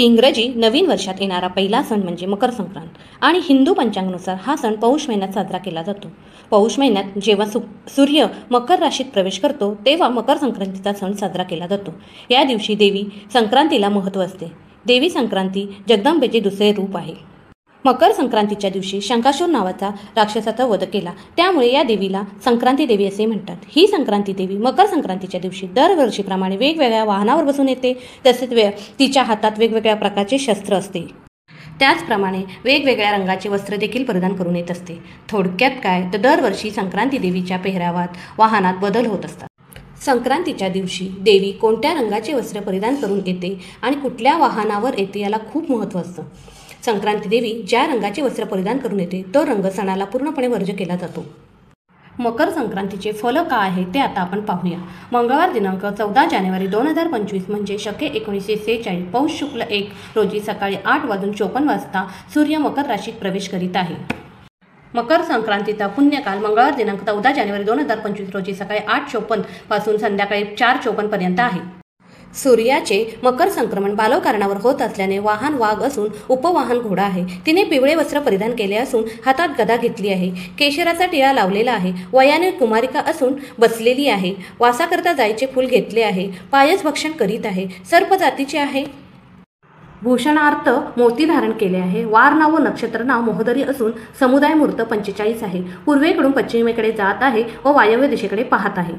इंग्रजी नवीन वर्षात येणारा पहिला सण म्हणजे मकर संक्रांत आणि हिंदू पंचांगानुसार हा सण पौष महिन्यात साजरा केला जातो. पौष महिन्यात जेव्हा सूर्य मकर राशीत प्रवेश करतो तेव्हा मकर संक्रांतीचा सण साजरा केला जातो. या दिवशी देवी संक्रांतीला महत्त्व असते. देवी संक्रांती जगदंबेचे दुसरे रूप आहे. मकर संक्रांतीच्या दिवशी शंकासूर नावाचा राक्षसाचा वध केला, त्यामुळे या देवीला संक्रांती देवी असे म्हणतात. ही संक्रांती देवी मकर संक्रांतीच्या दिवशी दरवर्षीप्रमाणे वेगवेगळ्या वाहनावर बसून येते. तसेच तिच्या हातात वेगवेगळ्या प्रकारचे शस्त्र असते. त्याचप्रमाणे वेगवेगळ्या रंगाचे वस्त्र देखील परिधान करून येत असते. थोडक्यात काय तर दरवर्षी संक्रांती देवीच्या पेहरावात वाहनात बदल होत असतात. संक्रांतीच्या दिवशी देवी कोणत्या रंगाचे वस्त्र परिधान करून येते आणि कुठल्या वाहनावर येते याला खूप महत्त्व असतं. संक्रांती देवी ज्या रंगाचे वस्त्र परिधान करून येते तो रंग सणाला पूर्णपणे वर्ज्य केला जातो. मकर संक्रांतीचे फल काय आहे ते आता आपण पाहूया. मंगळवार दिनांक 14 जानेवारी 2025 म्हणजे शके 1946 पौष शुक्ल 1 रोजी सकाळी 8:54 सूर्य मकर राशीत प्रवेश करीत आहे. मकर संक्रांतीचा पुण्यकाल मंगळवार दिनांक 14 जानेवारी 2025 रोजी सकाळी 8:54 पासून संध्याकाळी 4:54 पर्यंत आहे. सूर्याचे मकर संक्रमण बालवकारणावर होत असल्याने वाहन वाघ असून उपवाहन घोडा आहे. तिने पिवळे वस्त्र परिधान केले असून हातात गदा घेतली आहे. केशराचा टिळा लावलेला आहे. वयाने कुमारिका असून बसलेली आहे. वासाकरता जायचे फूल घेतले आहे. पायस भक्षण करीत आहे. सर्प जातीचे आहे. भूषणार्थ मोती धारण केले आहे. वार नाव व नक्षत्र नाव मोहदरी असून समुदाय मुहूर्त 45 आहे. पूर्वेकडून पश्चिमेकडे जात आहे व वायव्य दिशेकडे पाहत आहे.